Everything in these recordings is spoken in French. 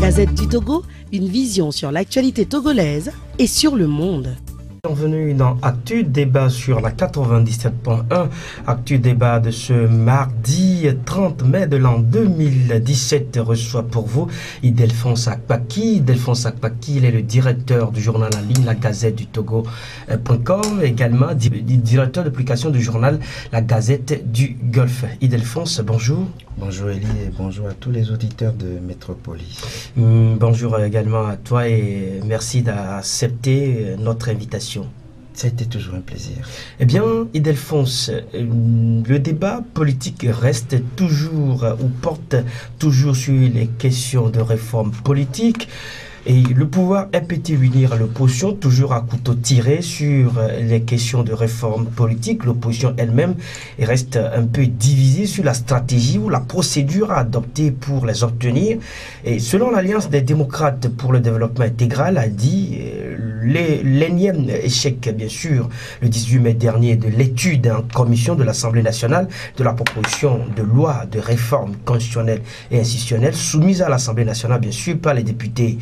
Gazette du Togo, une vision sur l'actualité togolaise et sur le monde. Bienvenue dans Actu Débat sur la 97.1. Actu Débat de ce mardi 30 mai de l'an 2017 reçoit pour vous Ildefonse Akpaki. Ildefonse Akpaki, il est le directeur du journal en ligne La Gazette du Togo.com, également directeur de publication du journal La Gazette du Golfe. Ildefonse, bonjour. Bonjour Elie et bonjour à tous les auditeurs de Métropolis. Bonjour également à toi et merci d'accepter notre invitation. Ça a été toujours un plaisir. Eh bien, Ildefonse, le débat politique reste toujours ou porte toujours sur les questions de réforme politique. Et le pouvoir peut-il unir l'opposition toujours à couteau tiré sur les questions de réforme politique. L'opposition elle-même reste un peu divisée sur la stratégie ou la procédure à adopter pour les obtenir. Et selon l'Alliance des démocrates pour le développement intégral a dit l'énième échec, bien sûr, le 18 mai dernier de l'étude en commission de l'Assemblée nationale de la proposition de loi de réforme constitutionnelle et institutionnelle soumise à l'Assemblée nationale, bien sûr, par les députés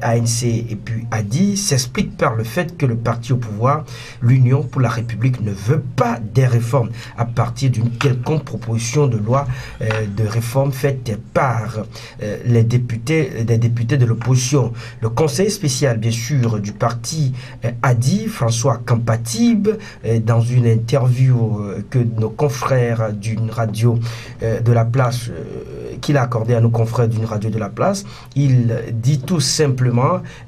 ANC et puis ADI, s'explique par le fait que le parti au pouvoir, l'Union pour la République, ne veut pas des réformes à partir d'une quelconque proposition de loi de réforme faite par des députés de l'opposition. Le conseiller spécial, bien sûr, du parti ADI, François Kampatib, dans une interview que nos confrères d'une radio de la place, qu'il a accordé à nos confrères d'une radio de la place, il dit tout simplement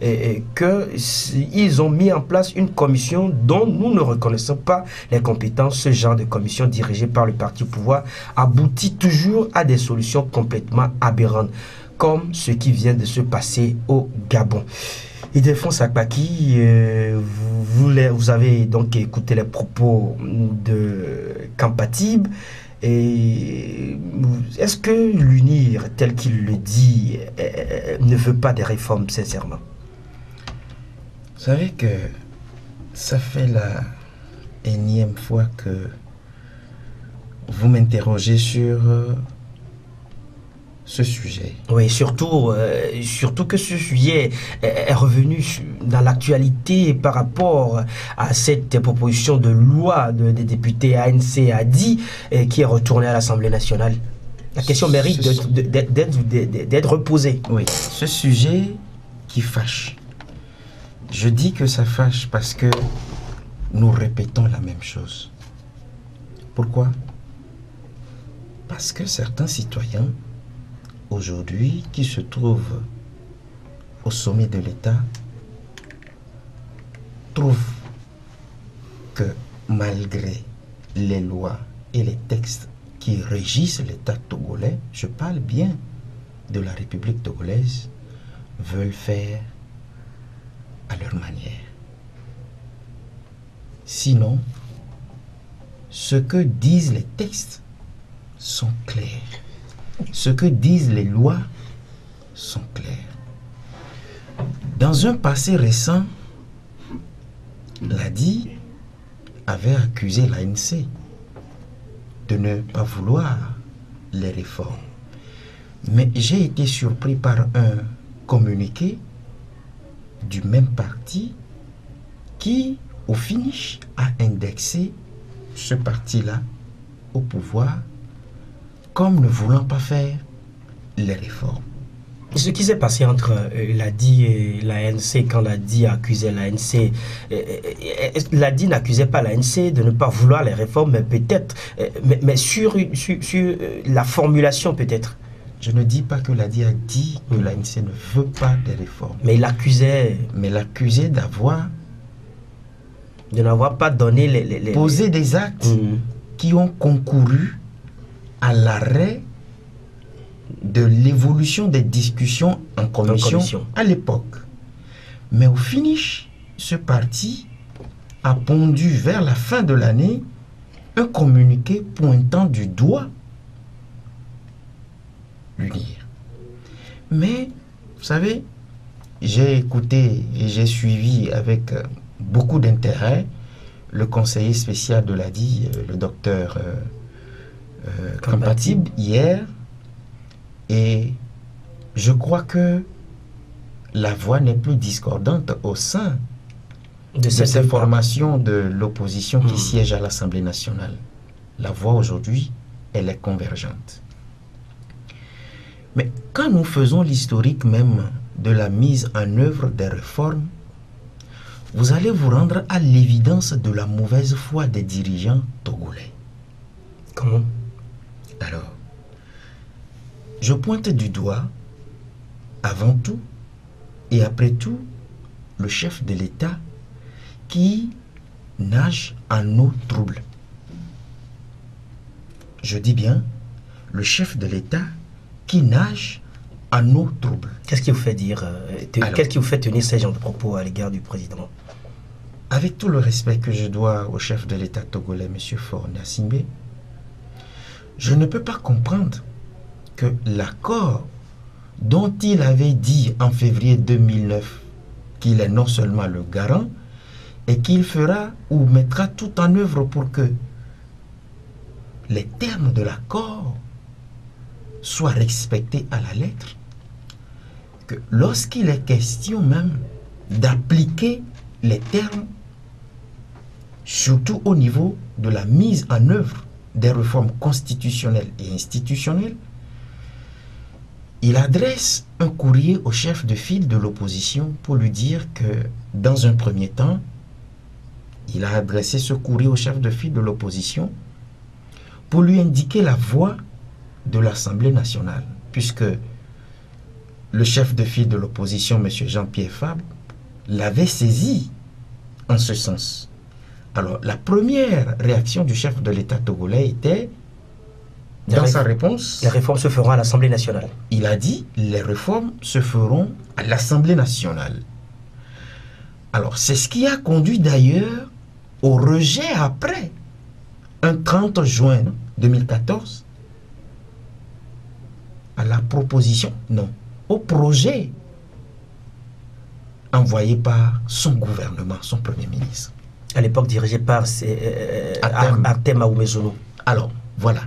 qu'ils ont mis en place une commission dont nous ne reconnaissons pas les compétences. Ce genre de commission dirigée par le parti au pouvoir aboutit toujours à des solutions complètement aberrantes, comme ce qui vient de se passer au Gabon. Ildefonse Akpaki, vous avez donc écouté les propos de Kampatib. Et est-ce que l'UNIR, tel qu'il le dit, ne veut pas des réformes, sincèrement? Vous savez que ça fait la énième fois que vous m'interrogez sur ce sujet. Oui, surtout que ce sujet est revenu dans l'actualité par rapport à cette proposition de loi des députés ANC ADI qui est retournée à l'Assemblée nationale. La question mérite d'être reposée. Oui, ce sujet qui fâche. Je dis que ça fâche parce que nous répétons la même chose. Pourquoi? Parce que certains citoyens aujourd'hui, qui se trouvent au sommet de l'État, trouvent que malgré les lois et les textes qui régissent l'État togolais, je parle bien de la République togolaise, veulent faire à leur manière. Sinon, ce que disent les textes sont clairs. Ce que disent les lois sont clairs. Dans un passé récent, l'ADI avait accusé l'ANC de ne pas vouloir les réformes. Mais j'ai été surpris par un communiqué du même parti qui, au finish, a indexé ce parti-là au pouvoir comme ne voulant pas faire les réformes. Ce qui s'est passé entre l'ADI et l'ANC, quand l'ADI accusait l'ANC, l'ADI n'accusait pas l'ANC de ne pas vouloir les réformes, mais peut-être, mais sur la formulation peut-être. Je ne dis pas que l'ADI a dit que l'ANC ne veut pas des réformes. Mais il l'accusait. Mais l'accusait d'avoir... de n'avoir pas donné les posé des actes qui ont concouru à l'arrêt de l'évolution des discussions en commission à l'époque. Mais au finish, ce parti a pondu vers la fin de l'année un communiqué pointant du doigt l'UNIR. Mais, vous savez, j'ai écouté et j'ai suivi avec beaucoup d'intérêt le conseiller spécial de l'ADI, le docteur Kampatib, hier, et je crois que la voix n'est plus discordante au sein de cette ces formations de l'opposition qui siège à l'Assemblée nationale. La voix aujourd'hui, elle est convergente. Mais quand nous faisons l'historique même de la mise en œuvre des réformes, vous allez vous rendre à l'évidence de la mauvaise foi des dirigeants togolais. Comment? Alors, je pointe du doigt, avant tout et après tout, le chef de l'État qui nage en eau trouble. Je dis bien, le chef de l'État qui nage en eau trouble. Qu'est-ce qui vous fait dire, qu'est-ce qui vous fait tenir ces genres de propos à l'égard du président? Avec tout le respect que je dois au chef de l'État togolais, M. Faure Gnassingbé, je ne peux pas comprendre que l'accord dont il avait dit en février 2009 qu'il est non seulement le garant, et qu'il fera ou mettra tout en œuvre pour que les termes de l'accord soient respectés à la lettre, que lorsqu'il est question même d'appliquer les termes, surtout au niveau de la mise en œuvre des réformes constitutionnelles et institutionnelles, il adresse un courrier au chef de file de l'opposition pour lui dire que, dans un premier temps, il a adressé ce courrier au chef de file de l'opposition pour lui indiquer la voie de l'Assemblée nationale, puisque le chef de file de l'opposition, M. Jean-Pierre Fabre, l'avait saisi en ce sens. Alors, la première réaction du chef de l'État togolais était, dans sa réponse, les réformes se feront à l'Assemblée nationale. Il a dit, les réformes se feront à l'Assemblée nationale. Alors, c'est ce qui a conduit d'ailleurs au rejet après, un 30 juin 2014, à la proposition, non, au projet envoyé par son gouvernement, son Premier ministre. À l'époque dirigé par Artem Aoumezono. Alors, voilà.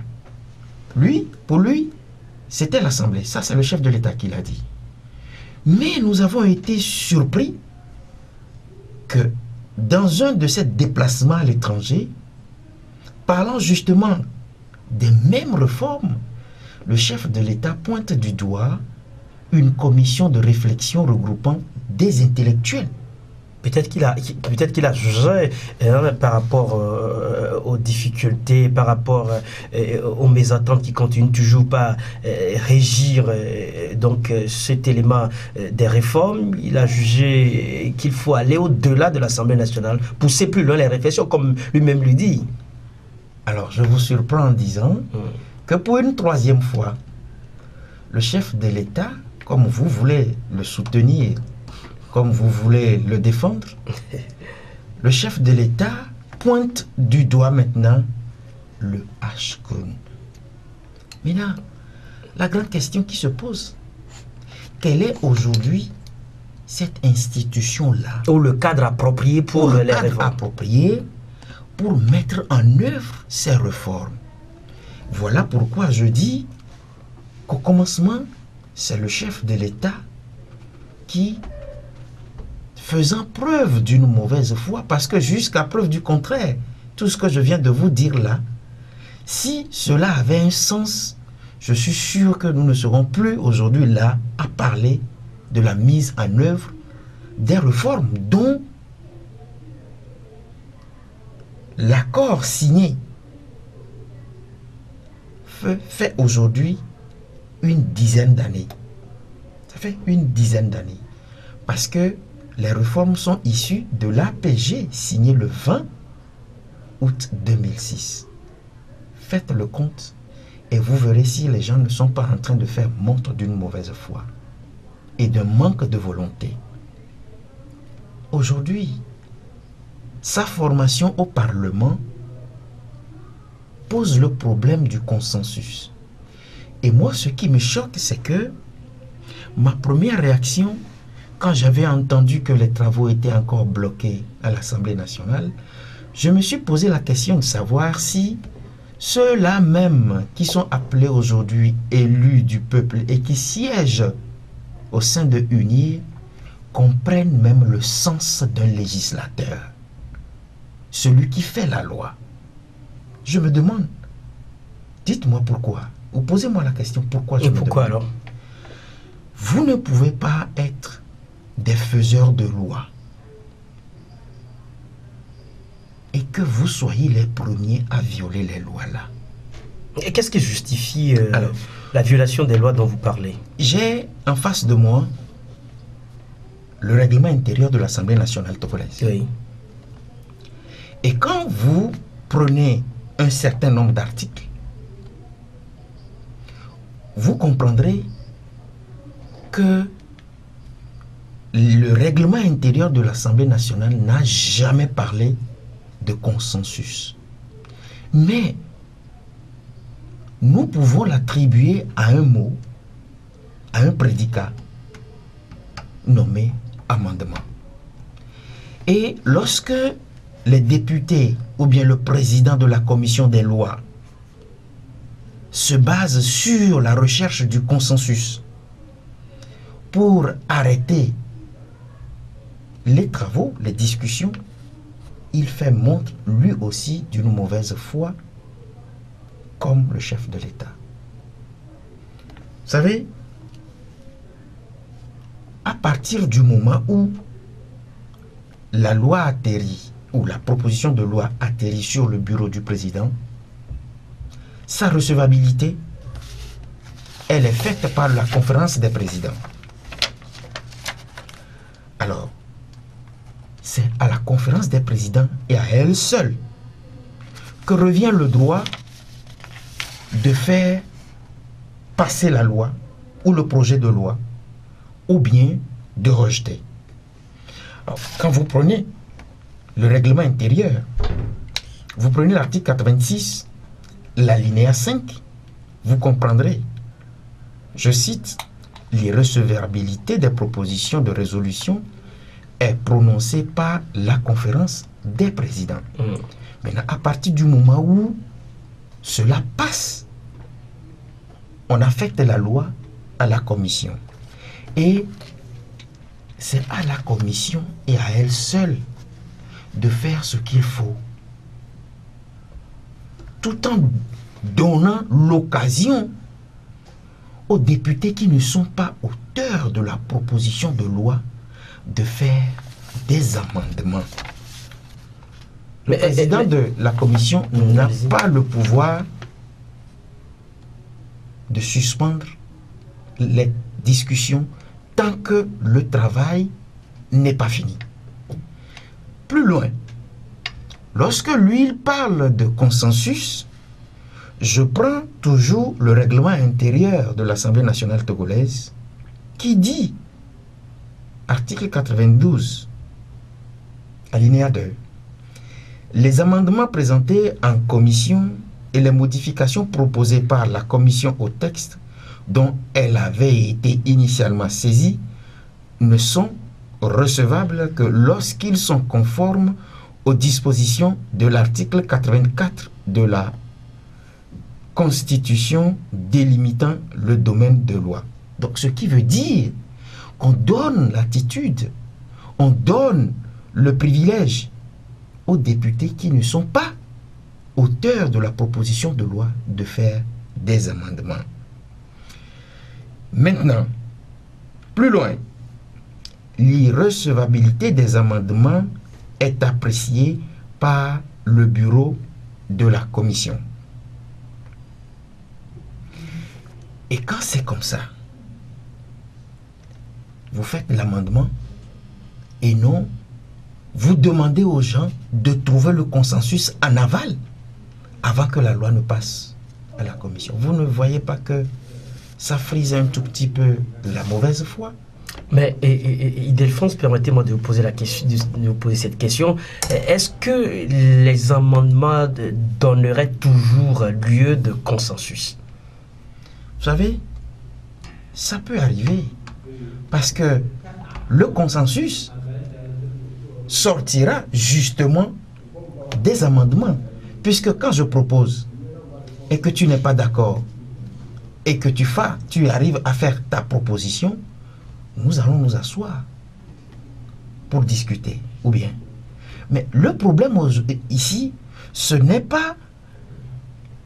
Pour lui, c'était l'Assemblée. Ça, c'est le chef de l'État qui l'a dit. Mais nous avons été surpris que dans un de ces déplacements à l'étranger, parlant justement des mêmes réformes, le chef de l'État pointe du doigt une commission de réflexion regroupant des intellectuels. Peut-être qu'il a jugé par rapport aux difficultés, par rapport aux mésententes qui continuent toujours pas régir donc cet élément des réformes. Il a jugé qu'il faut aller au-delà de l'Assemblée nationale, pousser plus loin les réflexions, comme lui-même lui dit. Alors, je vous surprends en disant que pour une troisième fois, le chef de l'État, comme vous voulez le soutenir, comme vous voulez le défendre, le chef de l'État pointe du doigt maintenant le HCON. Maintenant, la grande question qui se pose, quelle est aujourd'hui cette institution-là? Ou le cadre approprié pour les réformes. Approprié pour mettre en œuvre ces réformes. Voilà pourquoi je dis qu'au commencement, c'est le chef de l'État qui, faisant preuve d'une mauvaise foi, parce que jusqu'à preuve du contraire, tout ce que je viens de vous dire là, si cela avait un sens, je suis sûr que nous ne serons plus aujourd'hui là à parler de la mise en œuvre des réformes dont l'accord signé fait aujourd'hui une dizaine d'années. Ça fait une dizaine d'années. Parce que les réformes sont issues de l'APG signé le 20 août 2006. Faites le compte et vous verrez si les gens ne sont pas en train de faire montre d'une mauvaise foi et d'un manque de volonté. Aujourd'hui, sa formation au Parlement pose le problème du consensus. Et moi, ce qui me choque, c'est que ma première réaction, quand j'avais entendu que les travaux étaient encore bloqués à l'Assemblée nationale, je me suis posé la question de savoir si ceux-là même qui sont appelés aujourd'hui élus du peuple et qui siègent au sein de UNIR comprennent même le sens d'un législateur, celui qui fait la loi. Je me demande, dites-moi pourquoi, ou posez-moi la question pourquoi je Et me pourquoi demande. alors? Vous ne pouvez pas être des faiseurs de loi et que vous soyez les premiers à violer les lois là. Et qu'est-ce qui justifie Alors, la violation des lois dont vous parlez? j'ai en face de moi le règlement intérieur de l'Assemblée nationale togolaise. Oui. Et quand vous prenez un certain nombre d'articles, vous comprendrez que le règlement intérieur de l'Assemblée nationale n'a jamais parlé de consensus. Mais nous pouvons l'attribuer à un mot, à un prédicat nommé amendement. Et lorsque les députés ou bien le président de la commission des lois se basent sur la recherche du consensus pour arrêter les travaux, les discussions, il fait montre lui aussi d'une mauvaise foi comme le chef de l'État. Vous savez, à partir du moment où la loi atterrit, ou la proposition de loi atterrit sur le bureau du président, sa recevabilité, elle est faite par la conférence des présidents. Alors, c'est à la conférence des présidents et à elle seule que revient le droit de faire passer la loi ou le projet de loi ou bien de rejeter. Alors, quand vous prenez le règlement intérieur, vous prenez l'article 86, l'alinéa 5, vous comprendrez, je cite, l'irrecevabilité des propositions de résolution est prononcée par la conférence des présidents. Maintenant, à partir du moment où cela passe, on affecte la loi à la commission. Et c'est à la commission et à elle seule de faire ce qu'il faut, tout en donnant l'occasion aux députés qui ne sont pas auteurs de la proposition de loi de faire des amendements. Le président de la commission n'a pas le pouvoir de suspendre les discussions tant que le travail n'est pas fini. Plus loin, lorsque lui il parle de consensus, je prends toujours le règlement intérieur de l'Assemblée nationale togolaise qui dit, article 92, alinéa 2, les amendements présentés en commission et les modifications proposées par la commission au texte dont elle avait été initialement saisie ne sont recevables que lorsqu'ils sont conformes aux dispositions de l'article 84 de la Constitution délimitant le domaine de loi. Donc ce qui veut dire qu'on donne l'attitude, on donne le privilège aux députés qui ne sont pas auteurs de la proposition de loi de faire des amendements. Maintenant, plus loin, l'irrecevabilité des amendements est appréciée par le bureau de la commission. Et quand c'est comme ça, vous faites l'amendement et non, vous demandez aux gens de trouver le consensus en aval avant que la loi ne passe à la commission. Vous ne voyez pas que ça frise un tout petit peu la mauvaise foi? Mais Ildefonse, permettez-moi de vous poser cette question. Est-ce que les amendements donneraient toujours lieu de consensus? Vous savez, ça peut arriver parce que le consensus sortira justement des amendements. Puisque quand je propose et que tu n'es pas d'accord et que tu arrives à faire ta proposition, nous allons nous asseoir pour discuter, ou bien. Mais le problème ici, ce n'est pas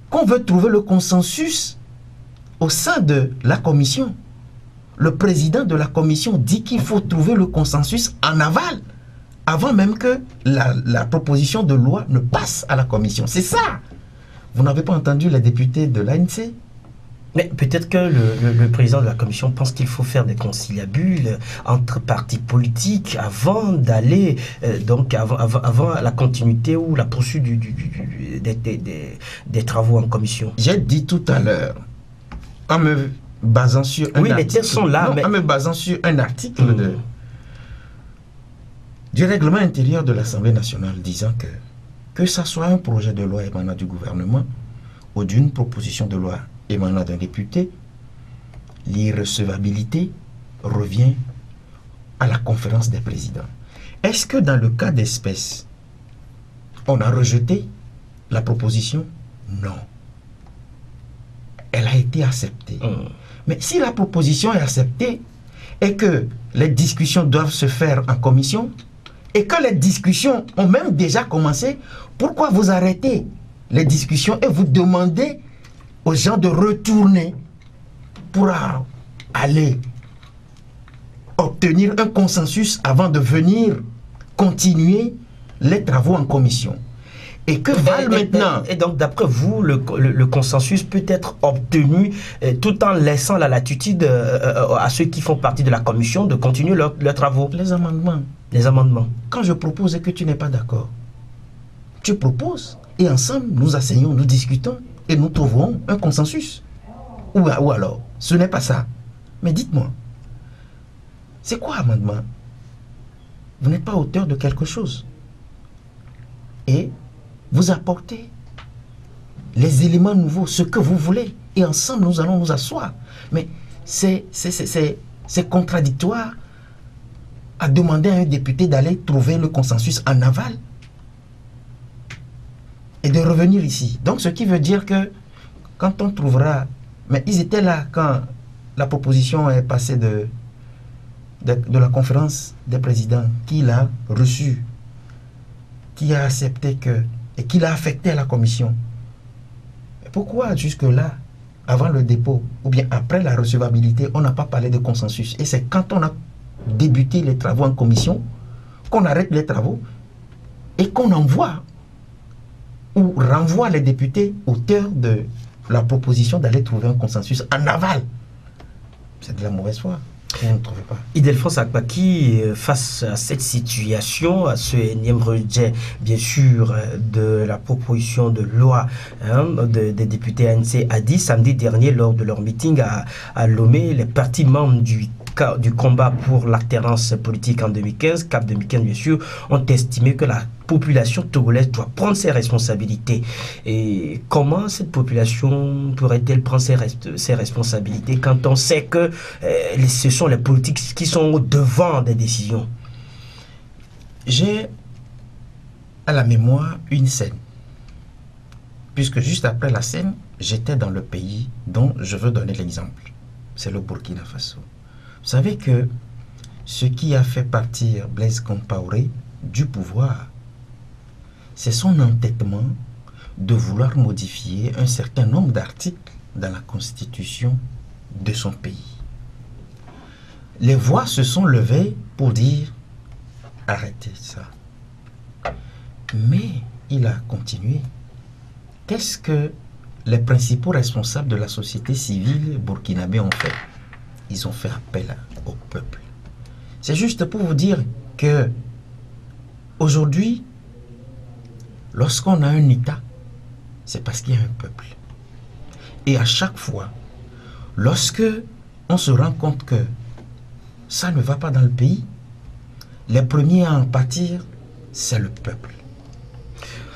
qu'on veut trouver le consensus au sein de la commission. Le président de la commission dit qu'il faut trouver le consensus en aval, avant même que la proposition de loi ne passe à la commission. C'est ça. Vous n'avez pas entendu les députés de l'ANC? Mais peut-être que le président de la commission pense qu'il faut faire des conciliabules entre partis politiques avant d'aller, donc avant la continuité ou la poursuite des travaux en commission. J'ai dit tout à l'heure, en me basant sur un article... les textes sont là, mais... En me basant sur un article du règlement intérieur de l'Assemblée nationale disant que ça soit un projet de loi émanant du gouvernement ou d'une proposition de loi émanant d'un député, l'irrecevabilité revient à la conférence des présidents. Est-ce que dans le cas d'espèce, on a rejeté la proposition? Non. Elle a été acceptée. Mais si la proposition est acceptée et que les discussions doivent se faire en commission et que les discussions ont même déjà commencé, pourquoi vous arrêtez les discussions et vous demandez aux gens de retourner pour aller obtenir un consensus avant de venir continuer les travaux en commission? Et que valent maintenant... Et donc, d'après vous, le consensus peut être obtenu tout en laissant la latitude à ceux qui font partie de la commission de continuer leurs travaux? Les amendements. Les amendements. Quand je propose et que tu n'es pas d'accord, tu proposes et ensemble, nous asseyons, nous discutons et nous trouverons un consensus. Ou alors, ce n'est pas ça. Mais dites-moi, c'est quoi amendement? Vous n'êtes pas auteur de quelque chose. Et vous apportez les éléments nouveaux, ce que vous voulez. Et ensemble, nous allons nous asseoir. Mais c'est contradictoire à demander à un député d'aller trouver le consensus en aval et de revenir ici. Donc, ce qui veut dire que quand on trouvera... Mais ils étaient là quand la proposition est passée de la conférence des présidents, qui l'a reçue, qui a accepté que... et qui l'a affecté à la commission. Pourquoi jusque-là, avant le dépôt, ou bien après la recevabilité, on n'a pas parlé de consensus? Et c'est quand on a débuté les travaux en commission, qu'on arrête les travaux, et qu'on envoie ou renvoie les députés auteurs de la proposition d'aller trouver un consensus en aval. C'est de la mauvaise foi. Vous ne trouvez pas? Ildefonse Akpaki, face à cette situation, à ce énième rejet, bien sûr, de la proposition de loi des députés ANC, a dit samedi dernier lors de leur meeting à Lomé, les partis membres du combat pour l'alternance politique en 2015, CAP 2015 bien sûr, ont estimé que la population togolaise doit prendre ses responsabilités. Et comment cette population pourrait-elle prendre ses responsabilités quand on sait que ce sont les politiques qui sont au devant des décisions? J'ai à la mémoire une scène, puisque juste après la scène, j'étais dans le pays dont je veux donner l'exemple. C'est le Burkina Faso. Vous savez que ce qui a fait partir Blaise Compaoré du pouvoir, c'est son entêtement de vouloir modifier un certain nombre d'articles dans la constitution de son pays. Les voix se sont levées pour dire « arrêtez ça ». Mais il a continué. Qu'est-ce que les principaux responsables de la société civile burkinabé ont fait? Ils ont fait appel au peuple. C'est juste pour vous dire que aujourd'hui, lorsqu'on a un État, c'est parce qu'il y a un peuple. Et à chaque fois, lorsque on se rend compte que ça ne va pas dans le pays, les premiers à en pâtir, c'est le peuple.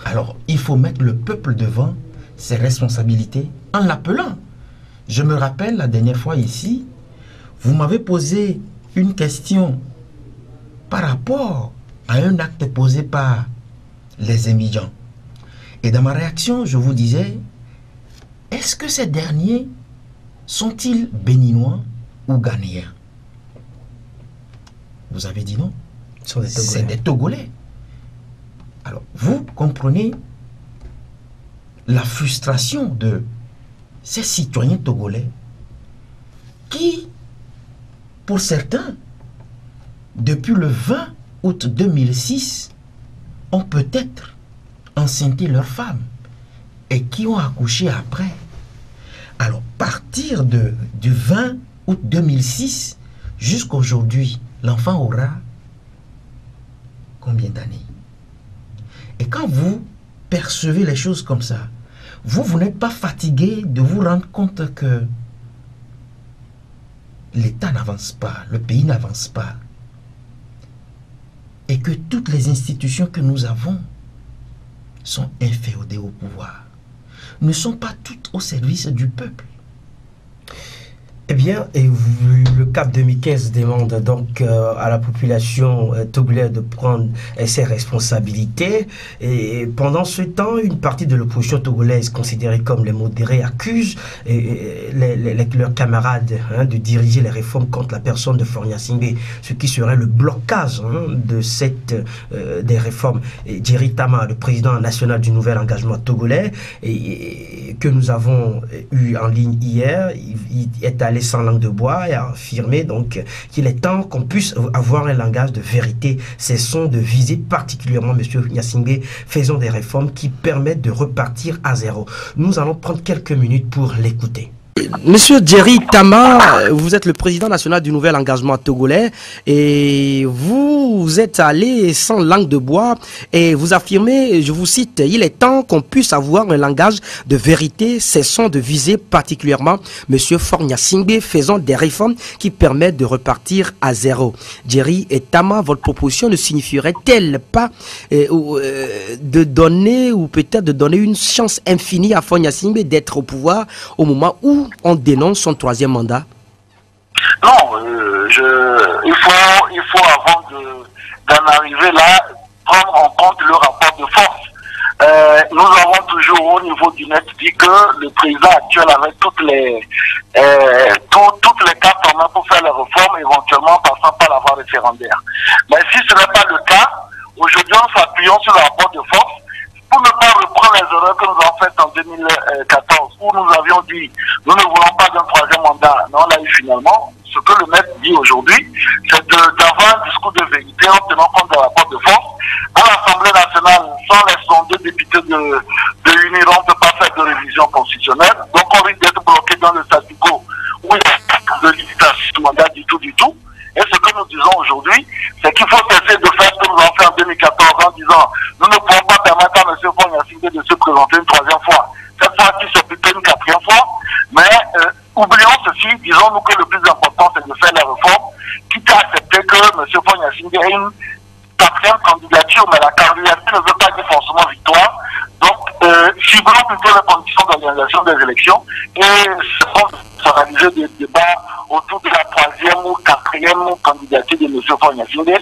Alors, il faut mettre le peuple devant ses responsabilités en l'appelant. Je me rappelle la dernière fois ici, vous m'avez posé une question par rapport à un acte posé par les émigrants. Et dans ma réaction, je vous disais, est-ce que ces derniers sont-ils béninois ou ghanéens? Vous avez dit non. c'est des Togolais. Alors, vous comprenez la frustration de ces citoyens togolais qui, pour certains, depuis le 20 août 2006, ont peut-être enceinté leurs femmes et qui ont accouché après. Alors, partir du 20 août 2006 jusqu'à aujourd'hui, l'enfant aura combien d'années? Et quand vous percevez les choses comme ça, vous n'êtes pas fatigué de vous rendre compte que l'État n'avance pas, le pays n'avance pas, et que toutes les institutions que nous avons sont inféodées au pouvoir, ne sont pas toutes au service du peuple. Eh bien, le CAP 2015 demande donc à la population togolaise de prendre ses responsabilités. Et pendant ce temps, une partie de l'opposition togolaise, considérée comme les modérés, accuse leurs camarades de diriger les réformes contre la personne de Faure Gnassingbé, ce qui serait le blocage des réformes. Jerry Tama, le président national du Nouvel Engagement Togolais, que nous avons eu en ligne hier, il est allé sans langue de bois et a affirmé donc qu'il est temps qu'on puisse avoir un langage de vérité. Cessons de viser particulièrement M. Gnassingbé, faisons des réformes qui permettent de repartir à zéro. Nous allons prendre quelques minutes pour l'écouter. Monsieur Jerry Tama, vous êtes le président national du Nouvel Engagement Togolais et vous êtes allé sans langue de bois et vous affirmez, je vous cite, il est temps qu'on puisse avoir un langage de vérité, cessons de viser particulièrement Monsieur Faure Gnassingbé, faisons des réformes qui permettent de repartir à zéro. Jerry et Tama, votre proposition ne signifierait-elle pas de donner ou peut-être de donner une chance infinie à Faure Gnassingbé d'être au pouvoir au moment où on dénonce son troisième mandat? Non, il faut avant d'en arriver là, prendre en compte le rapport de force. Nous avons toujours au niveau du net dit que le président actuel avait toutes les cartes en main pour faire les réformes, éventuellement passant par la voie référendaire. Mais si ce n'est pas le cas, aujourd'hui en s'appuyant sur le rapport de force, pour ne pas reprendre les erreurs que nous avons faites en 2014, où nous avions dit nous ne voulons pas d'un troisième mandat, mais on l'a eu finalement. Ce que le maître dit aujourd'hui, c'est d'avoir un discours de vérité en tenant compte des rapports de force. À l'Assemblée nationale, sans les 62 députés de l'Union, on ne peut pas faire de révision constitutionnelle. Donc on risque d'être bloqué dans le statu quo où il n'y a pas de limitation de mandat du tout. Et ce que nous disons aujourd'hui, c'est qu'il faut cesser de faire ce que nous avons fait en 2014 en disant nous ne pouvons pas permettre à M. Faure Gnassingbé de se présenter une troisième fois. Cette fois-ci, c'est plutôt une quatrième fois. Mais oublions ceci, disons-nous que le plus important, c'est de faire les réformes, quitte à accepter que M. Faure Gnassingbé ait une quatrième candidature, mais la candidature ne veut pas dire forcément victoire. Donc, ciblons plutôt les conditions d'organisation des élections et réaliser des débats autour de la troisième ou quatrième candidature de M. Faure Gnassingbé,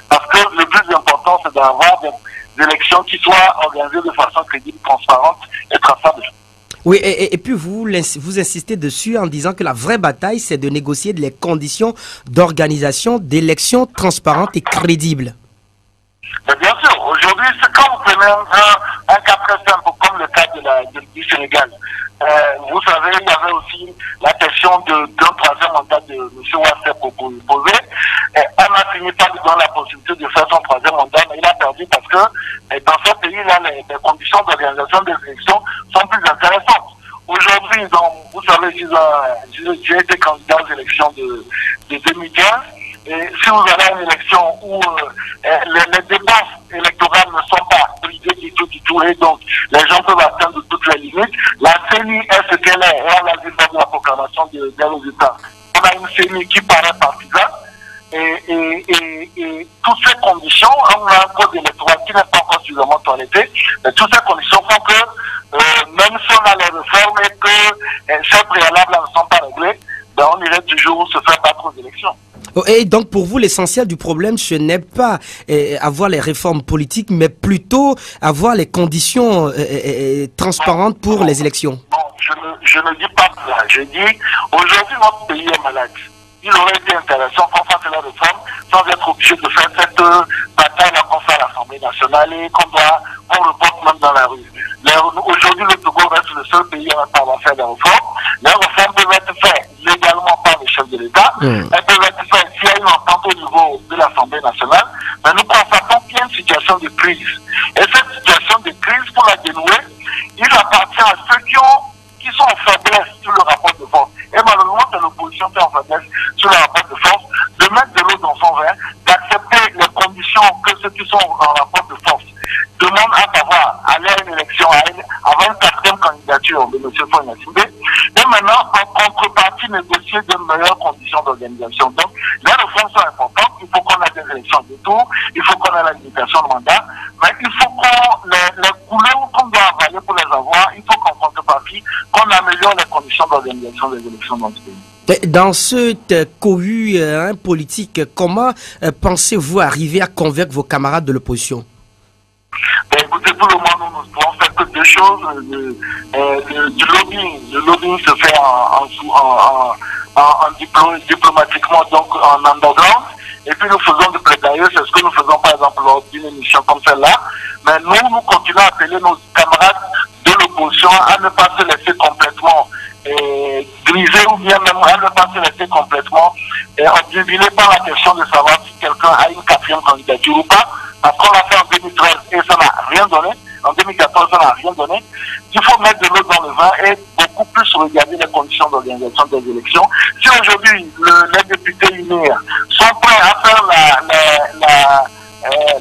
parce que le plus important, c'est d'avoir des élections qui soient organisées de façon crédible, transparente et traçable. Oui, et puis vous insistez dessus en disant que la vraie bataille, c'est de négocier les conditions d'organisation d'élections transparentes et crédibles. Mais bien sûr, aujourd'hui, c'est quand vous prenez un cas très simple, comme le cas du Sénégal. Vous savez, il y avait aussi la question d'un troisième mandat de M. Ouattara proposé. On a fini par lui donner la possibilité de faire son troisième mandat, mais il a perdu parce que dans ce pays-là, les conditions d'organisation des élections sont plus intéressantes. Aujourd'hui, vous savez, j'ai été candidat aux élections de 2015. Et si vous avez une élection où les dépenses électorales ne sont pas brisées du tout, et donc les gens peuvent atteindre toutes les limites, la CENI est ce qu'elle est, et on l'a vu lors de la proclamation des résultats. On a une CENI qui paraît partisane, et toutes ces conditions, on a un code électoral qui n'est pas encore suffisamment toiletté, mais toutes ces conditions font que même si on a les réformes et que ces préalables ne sont pas réglés, ben on irait toujours se faire battre aux élections. Et donc pour vous, l'essentiel du problème, ce n'est pas avoir les réformes politiques, mais plutôt avoir les conditions transparentes pour les élections. Non, je ne dis pas cela. Je dis, aujourd'hui, notre pays est malade. il aurait été intéressant qu'on fasse la réforme sans être obligé de faire cette bataille qu'on fait à l'Assemblée nationale et qu'on reporte même dans la rue. Aujourd'hui, le Togo reste le seul pays à avoir fait des réformes. Les réformes peuvent être faites légalement par les chefs de l'État. Elles peuvent être faites s'il y a une entente au niveau de l'Assemblée nationale. Mais nous constatons qu'il y a une situation de crise. Et cette situation de crise, pour la dénouer, il appartient à ceux qui sont en faiblesse sur le rapport de force. Et malheureusement, c'est l'opposition qui est en faiblesse sur le rapport de force, de mettre de l'eau dans son vin, d'accepter les conditions que ceux qui sont en rapport de force demandent à savoir aller à une élection, avoir une quatrième candidature de M. Faure Gnassingbé, et maintenant, en contrepartie, négocier de meilleures conditions d'organisation. Donc, les réformes sont importantes, il faut qu'on ait des élections de tour, il faut qu'on ait la limitation de mandat, mais il faut qu'on, les couleurs qu'on doit avaler pour les avoir, il faut qu'en contrepartie, qu'on améliore les conditions d'organisation des élections dans ce pays. Dans cette cohue politique, comment pensez-vous arriver à convaincre vos camarades de l'opposition? Écoutez, pour le moment, nous ne pouvons faire que deux choses. Du lobbying. Le lobbying se fait diplomatiquement, donc en underground. Et puis nous faisons du plaidoyer, c'est ce que nous faisons par exemple lors d'une émission comme celle-là. Mais nous continuons à appeler nos camarades de l'opposition à ne pas se laisser complètement griser ou bien même à ne pas se laisser complètement obnubilé par la question de savoir si quelqu'un a une quatrième candidature ou pas. Parce qu'on l'a fait en 2013 et ça n'a rien donné. En 2014, ça n'a rien donné. Il faut mettre de l'eau dans le vin et beaucoup plus regarder les conditions d'organisation des élections. Si aujourd'hui, les députés UNIR sont prêts à faire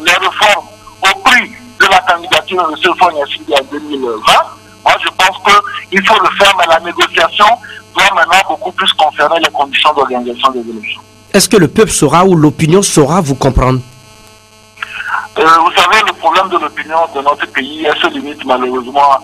les réformes au prix de la candidature de M. Faure Gnassingbé en 2020, moi je pense qu'il faut le faire, mais la négociation doit maintenant beaucoup plus concerner les conditions d'organisation des élections. Est-ce que le peuple saura ou l'opinion saura vous comprendre? Vous savez, le problème de l'opinion de notre pays se limite malheureusement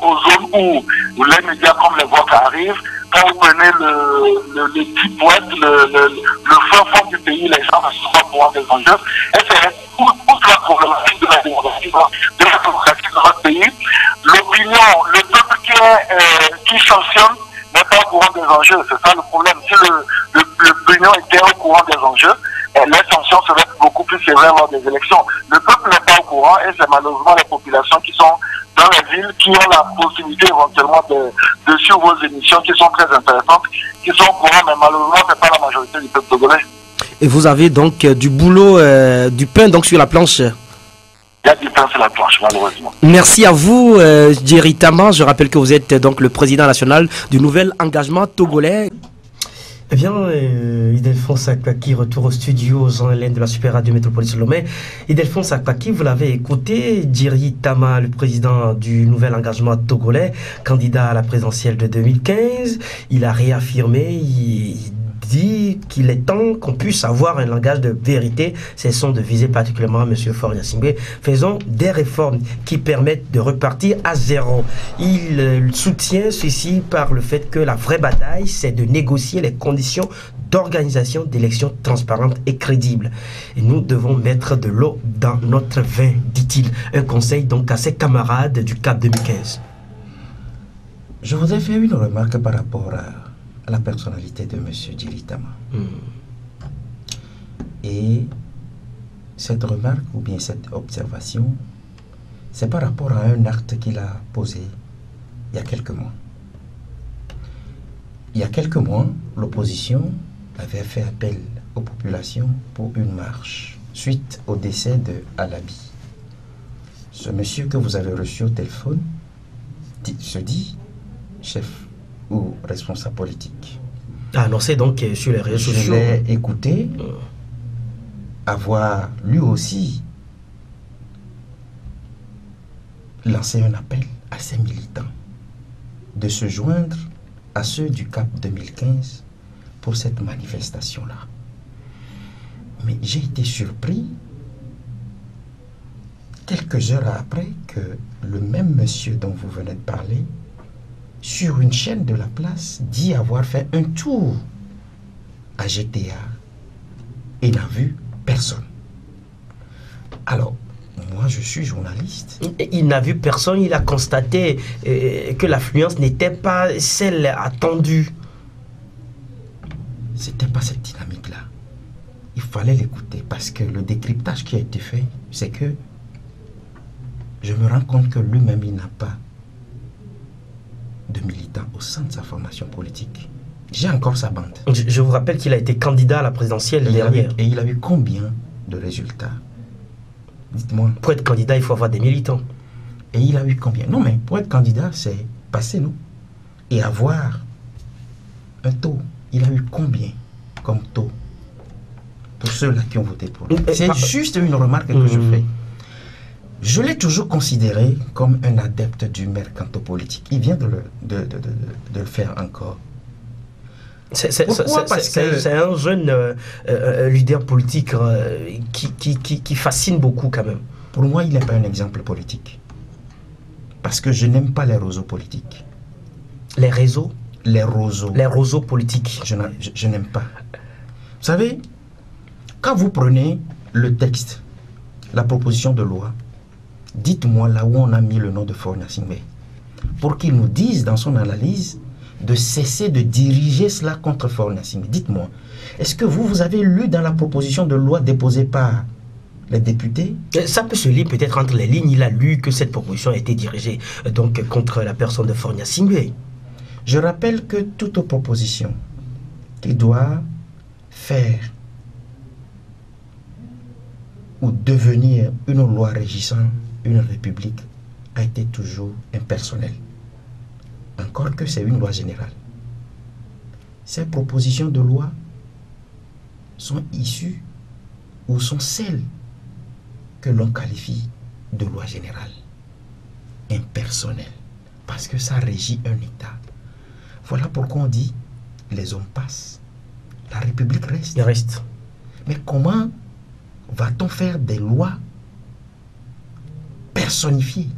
aux zones où les médias comme les vôtres arrivent. Quand vous prenez le deep west, le fin fond du pays, les gens ne sont pas au courant des enjeux. Et c'est toute la problématique de la démocratie de notre pays. L'opinion, le peuple qui sanctionne n'est pas au courant des enjeux. C'est ça le problème. Si l'opinion était au courant des enjeux, les sanctions seraient beaucoup plus sévères lors des élections. Le peuple n'est pas au courant et c'est malheureusement les populations qui sont dans les villes qui ont la possibilité éventuellement de suivre vos émissions qui sont très intéressantes, qui sont au courant, mais malheureusement ce n'est pas la majorité du peuple togolais. Et vous avez donc du boulot, du pain donc sur la planche? Il y a du pain sur la planche, malheureusement. Merci à vous, Jerry Tama. Je rappelle que vous êtes donc le président national du Nouvel Engagement Togolais. Eh bien, Ildefonse Akpaki, retour au studio aux Hélène de la Super Radio Métropolis Lomé. Ildefonse Akpaki, vous l'avez écouté, Jerry Tama, le président du Nouvel Engagement Togolais, candidat à la présidentielle de 2015, il a réaffirmé, il dit qu'il est temps qu'on puisse avoir un langage de vérité, cessons de viser particulièrement M. Faure Gnassingbé, faisons des réformes qui permettent de repartir à zéro. Il soutient ceci par le fait que la vraie bataille, c'est de négocier les conditions d'organisation d'élections transparentes et crédibles. Et nous devons mettre de l'eau dans notre vin, dit-il. Un conseil donc à ses camarades du CAP 2015. Je voudrais faire une remarque par rapport à la personnalité de M. Jerry Tama. Et cette remarque ou bien cette observation, c'est par rapport à un acte qu'il a posé il y a quelques mois. Il y a quelques mois, l'opposition avait fait appel aux populations pour une marche suite au décès de Alabi. Ce monsieur que vous avez reçu au téléphone se dit chef ou responsable politique. Annoncé donc sur les réseaux sociaux. Je l'ai écouté avoir lui aussi lancé un appel à ses militants de se joindre à ceux du CAP 2015 pour cette manifestation-là. Mais j'ai été surpris quelques heures après que le même monsieur dont vous venez de parler, sur une chaîne de la place, dit avoir fait un tour à GTA et n'a vu personne. Alors, moi je suis journaliste. Il n'a vu personne, il a constaté que l'affluence n'était pas celle attendue. c'était pas cette dynamique-là. Il fallait l'écouter parce que le décryptage qui a été fait, c'est que je me rends compte que lui-même, il n'a pas de militant au sein de sa formation politique. J'ai encore sa bande. Je vous rappelle qu'il a été candidat à la présidentielle dernière. Et il a eu combien de résultats? Dites-moi. Pour être candidat, il faut avoir des militants. Et il a eu combien? Non, mais pour être candidat, c'est passer, non? Et avoir un taux. Il a eu combien comme taux? Pour ceux-là qui ont voté pour lui. C'est juste une remarque que je fais. Je l'ai toujours considéré comme un adepte du mercantopolitique. Il vient de le faire encore. C'est un jeune leader politique qui fascine beaucoup quand même. Pour moi, il n'est pas un exemple politique. Parce que je n'aime pas les roseaux politiques. Les réseaux? Les roseaux. Les roseaux politiques. Je n'aime pas. Vous savez, quand vous prenez le texte, la proposition de loi, dites-moi là où on a mis le nom de Faure Gnassingbé, pour qu'il nous dise dans son analyse de cesser de diriger cela contre Faure Gnassingbé. Dites-moi, est-ce que vous avez lu dans la proposition de loi déposée par les députés? Ça peut se lire peut-être entre les lignes. Il a lu que cette proposition a été dirigée donc contre la personne de Faure Gnassingbé. Je rappelle que toute proposition qui doit faire ou devenir une loi régissant une république a été toujours impersonnelle. Encore que c'est une loi générale. Ces propositions de loi sont issues ou sont celles que l'on qualifie de loi générale, impersonnelle, parce que ça régit un État. Voilà pourquoi on dit les hommes passent, la République reste. Il reste. Mais comment va-t-on faire des lois personnifiées?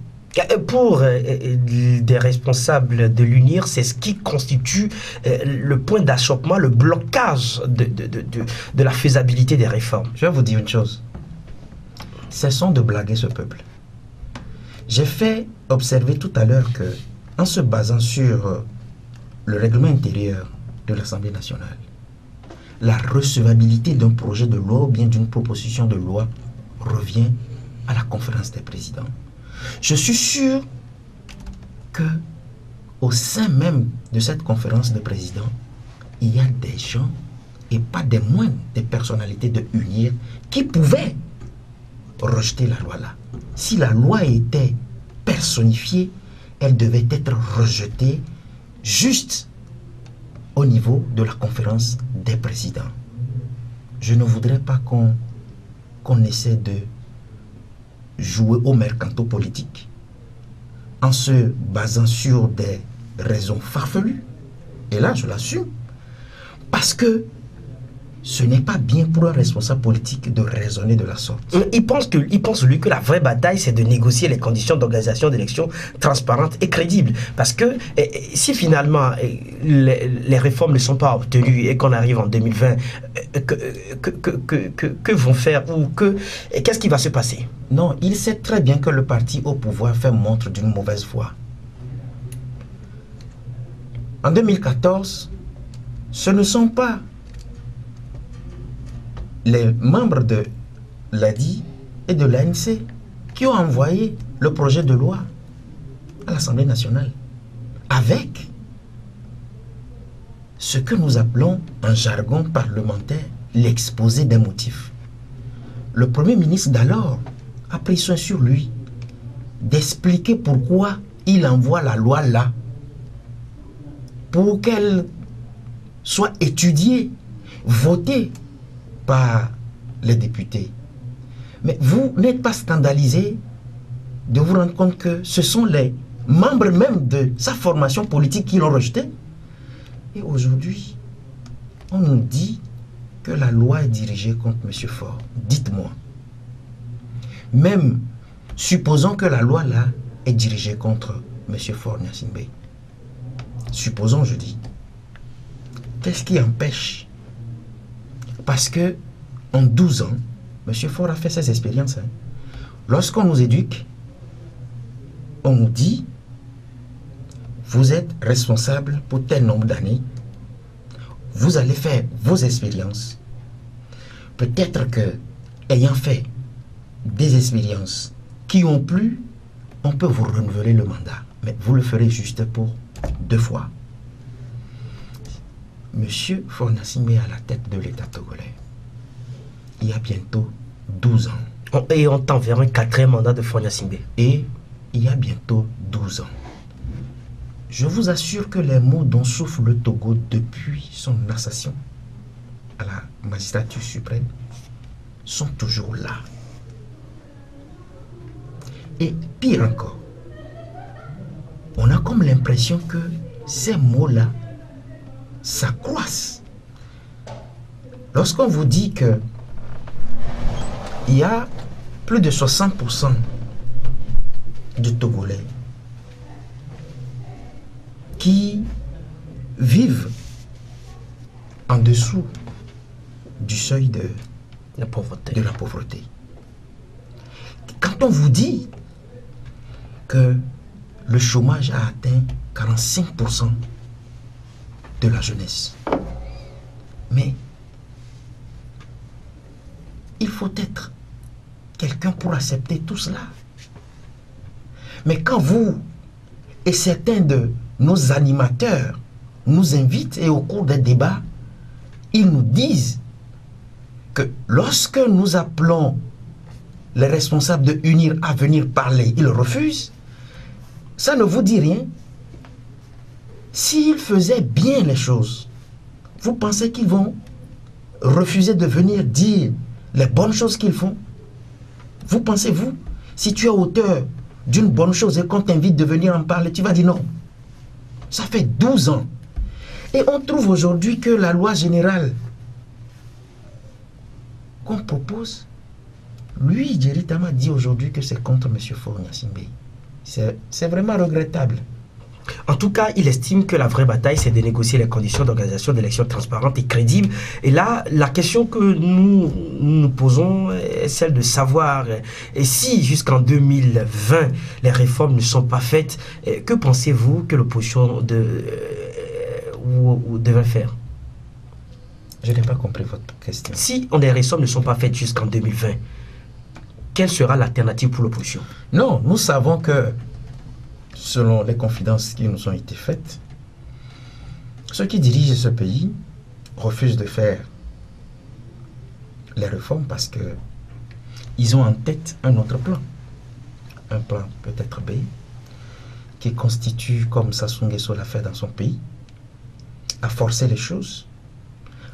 Pour des responsables de l'UNIR, c'est ce qui constitue le point d'achoppement, le blocage de la faisabilité des réformes. Je vais vous dire une chose. Cessons de blaguer ce peuple. J'ai fait observer tout à l'heure que, en se basant sur le règlement intérieur de l'Assemblée nationale, la recevabilité d'un projet de loi ou bien d'une proposition de loi revient à la conférence des présidents. Je suis sûr que au sein même de cette conférence de présidents, il y a des gens, et pas des moindres, des personnalités de UNIR qui pouvaient rejeter la loi là. Si la loi était personnifiée, elle devait être rejetée juste au niveau de la conférence des présidents. Je ne voudrais pas qu'on essaie de jouer au mercanto politique en se basant sur des raisons farfelues. Et là, je l'assume. Parce que ce n'est pas bien pour un responsable politique de raisonner de la sorte. Il pense, lui, que la vraie bataille, c'est de négocier les conditions d'organisation d'élections transparentes et crédibles. Parce que si finalement les réformes ne sont pas obtenues et qu'on arrive en 2020, que vont faire ou qu'est-ce qui va se passer? Non, il sait très bien que le parti au pouvoir fait montre d'une mauvaise foi. En 2014, ce ne sont pas les membres de l'ADI et de l'ANC qui ont envoyé le projet de loi à l'Assemblée nationale avec ce que nous appelons en jargon parlementaire l'exposé des motifs. Le Premier ministre d'alors a pris soin sur lui d'expliquer pourquoi il envoie la loi là, pour qu'elle soit étudiée, votée par les députés. Mais vous n'êtes pas scandalisé de vous rendre compte que ce sont les membres même de sa formation politique qui l'ont rejeté. Et aujourd'hui, on nous dit que la loi est dirigée contre M. Faure. Dites-moi, même supposons que la loi là est dirigée contre M. Faure Gnassingbé. Supposons, je dis. Qu'est-ce qui empêche? Parce que en 12 ans, M. Faure a fait ses expériences. Lorsqu'on nous éduque, on nous dit, vous êtes responsable pour tel nombre d'années. vous allez faire vos expériences. Peut-être que, ayant fait des expériences qui ont plu, on peut vous renouveler le mandat. Mais vous le ferez juste pour 2 fois. Monsieur Faure Gnassingbé est à la tête de l'État togolais. Il y a bientôt 12 ans. Et on tend vers un 4e mandat de Faure Gnassingbé. Et il y a bientôt 12 ans. Je vous assure que les maux dont souffre le Togo depuis son assassination à la magistrature suprême sont toujours là. Et pire encore, on a comme l'impression que ces mots-là s'accroissent. Lorsqu'on vous dit que il y a plus de 60% de Togolais qui vivent en dessous du seuil de la pauvreté. Quand on vous dit que le chômage a atteint 45% de la jeunesse, mais il faut être quelqu'un pour accepter tout cela. Mais quand vous et certains de nos animateurs nous invitent et au cours des débats, ils nous disent que lorsque nous appelons les responsables de UNIR à venir parler, ils refusent, ça ne vous dit rien. S'ils faisaient bien les choses, vous pensez qu'ils vont refuser de venir dire les bonnes choses qu'ils font? Vous pensez, vous, si tu es auteur d'une bonne chose et qu'on t'invite de venir en parler, tu vas dire non. Ça fait 12 ans. Et on trouve aujourd'hui que la loi générale qu'on propose, lui, Jerry Tama, dit aujourd'hui que c'est contre M. Faure Gnassingbé. C'est vraiment regrettable. En tout cas, il estime que la vraie bataille, c'est de négocier les conditions d'organisation d'élections transparentes et crédibles. Et là, la question que nous nous posons est celle de savoir, et si jusqu'en 2020, les réformes ne sont pas faites, que pensez-vous que l'opposition devrait faire? Je n'ai pas compris votre question. Si les réformes ne sont pas faites jusqu'en 2020, quelle sera l'alternative pour l'opposition? Non, nous savons que selon les confidences qui nous ont été faites, ceux qui dirigent ce pays refusent de faire les réformes parce que ils ont en tête un autre plan. Un plan peut-être B, qui constitue, comme Sassou Nguesso l'a fait dans son pays, à forcer les choses,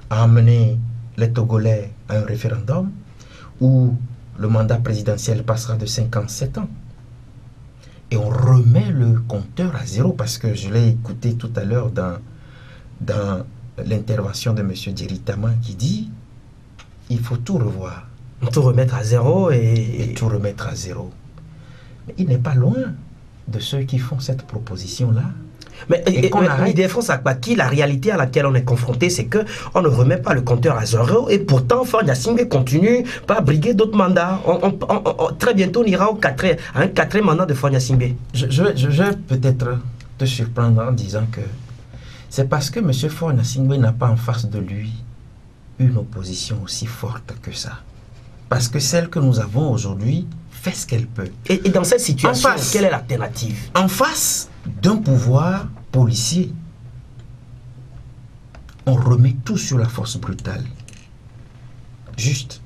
à amener les Togolais à un référendum où le mandat présidentiel passera de 5 ans à 7 ans. Et on remet le compteur à 0 parce que je l'ai écouté tout à l'heure dans l'intervention de M. Jerry Tama qui dit il faut tout revoir. Tout remettre à 0 et tout remettre à 0. Mais il n'est pas loin de ceux qui font cette proposition-là. Mais il défonce à Kpaki, la réalité à laquelle on est confronté, c'est qu'on ne remet pas le compteur à 0 et pourtant Faure Gnassingbé continue par briguer d'autres mandats. Très bientôt on ira à un 4e mandat de Faure Gnassingbé. Je vais peut-être te surprendre en disant que c'est parce que M. Faure Gnassingbé n'a pas en face de lui une opposition aussi forte que ça. Parce que celle que nous avons aujourd'hui fait ce qu'elle peut. Et dans cette situation, quelle est l'alternative? En face d'un pouvoir policier, on remet tout sur la force brutale. Juste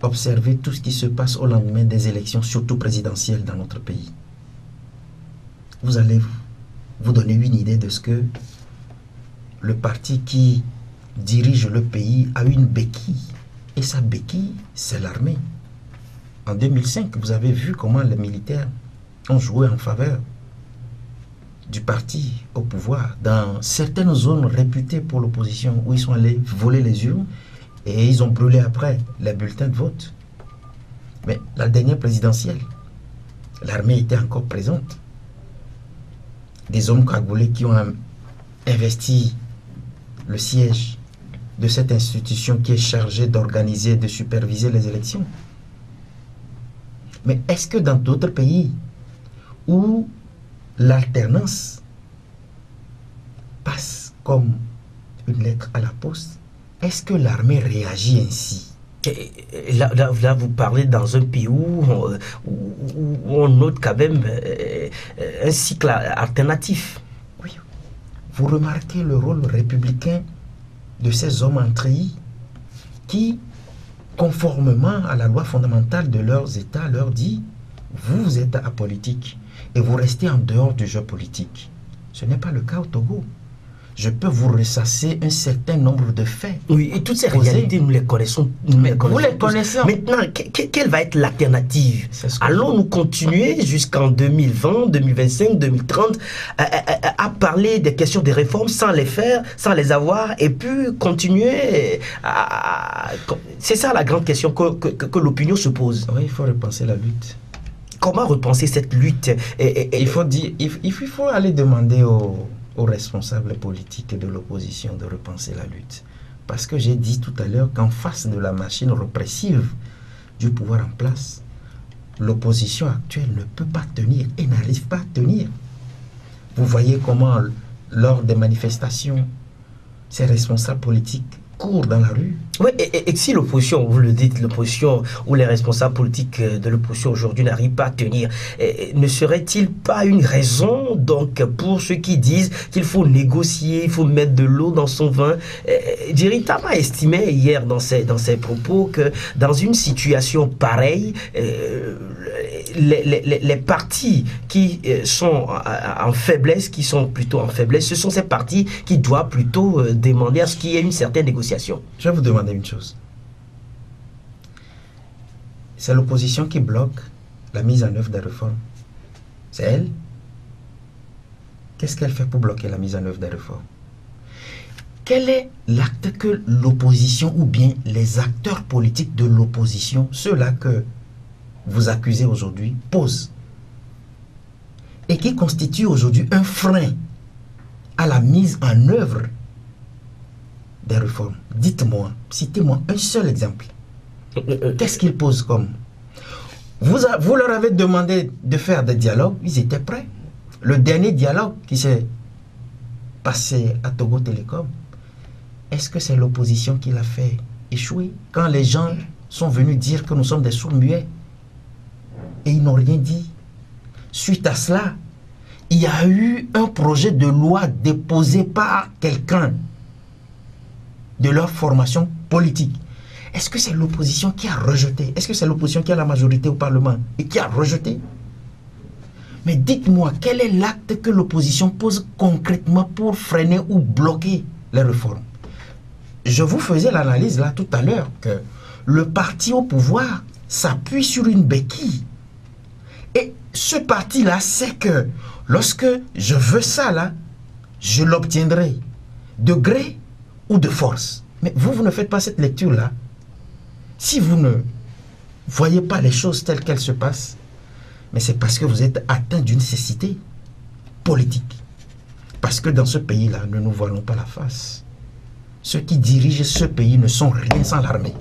observer tout ce qui se passe au lendemain des élections, surtout présidentielles dans notre pays. Vous allez vous donner une idée de ce que le parti qui dirige le pays a une béquille. Et sa béquille, c'est l'armée. En 2005, vous avez vu comment les militaires ont joué en faveur du parti au pouvoir dans certaines zones réputées pour l'opposition où ils sont allés voler les urnes et ils ont brûlé après les bulletins de vote. Mais la dernière présidentielle, l'armée était encore présente. Des hommes cagoulés qui ont investi le siège de cette institution qui est chargée d'organiser, de superviser les élections. Mais est-ce que dans d'autres pays où l'alternance passe comme une lettre à la poste, est-ce que l'armée réagit ainsi? Et là, vous parlez dans un pays où on note quand même un cycle alternatif. Oui. Vous remarquez le rôle républicain de ces hommes en treillis qui, conformément à la loi fondamentale de leurs États, leur dit « Vous êtes apolitique et vous restez en dehors du jeu politique ». Ce n'est pas le cas au Togo. Je peux vous ressasser un certain nombre de faits. Oui, et toutes ces réalités, nous les connaissons. Vous les connaissez. Maintenant, quelle va être l'alternative? Allons-nous continuer jusqu'en 2020, 2025, 2030 à parler des questions de réformes sans les faire, sans les avoir, et puis continuer à... C'est ça la grande question que l'opinion se pose. Oui, il faut repenser la lutte. Comment repenser cette lutte? Il faut aller demander aux responsables politiques de l'opposition de repenser la lutte. Parce que j'ai dit tout à l'heure qu'en face de la machine répressive du pouvoir en place, l'opposition actuelle ne peut pas tenir et n'arrive pas à tenir. Vous voyez comment, lors des manifestations, ces responsables politiques courent dans la rue. Oui, et si l'opposition, vous le dites, l'opposition ou les responsables politiques de l'opposition aujourd'hui n'arrivent pas à tenir, ne serait-il pas une raison donc pour ceux qui disent qu'il faut négocier, il faut mettre de l'eau dans son vin? Diritama estimait hier dans ses propos que dans une situation pareille, les partis qui sont en faiblesse, ce sont ces partis qui doivent plutôt demander à ce qu'il y ait une certaine négociation. Je vais vous demander une chose. C'est l'opposition qui bloque la mise en œuvre des réformes. C'est elle. Qu'est-ce qu'elle fait pour bloquer la mise en œuvre des réformes? Quel est l'acte que l'opposition ou bien les acteurs politiques de l'opposition, ceux-là que vous accusez aujourd'hui, posent et qui constitue aujourd'hui un frein à la mise en œuvre des réformes? Dites-moi, citez-moi un seul exemple. Qu'est-ce qu'ils posent comme? Vous leur avez demandé de faire des dialogues, ils étaient prêts. Le dernier dialogue qui s'est passé à Togo Télécom, est-ce que c'est l'opposition qui l'a fait échouer? Quand les gens sont venus dire que nous sommes des sourds-muets et ils n'ont rien dit. Suite à cela, il y a eu un projet de loi déposé par quelqu'un de leur formation politique. Est-ce que c'est l'opposition qui a rejeté? Est-ce que c'est l'opposition qui a la majorité au Parlement et qui a rejeté? Mais dites-moi, quel est l'acte que l'opposition pose concrètement pour freiner ou bloquer les réformes? Je vous faisais l'analyse là tout à l'heure que le parti au pouvoir s'appuie sur une béquille. Et ce parti-là sait que lorsque je veux ça là, je l'obtiendrai de gré ou de force. Mais vous ne faites pas cette lecture-là. Si vous ne voyez pas les choses telles qu'elles se passent, mais c'est parce que vous êtes atteint d'une nécessité politique. Parce que dans ce pays-là, ne nous voilons pas la face. Ceux qui dirigent ce pays ne sont rien sans l'armée.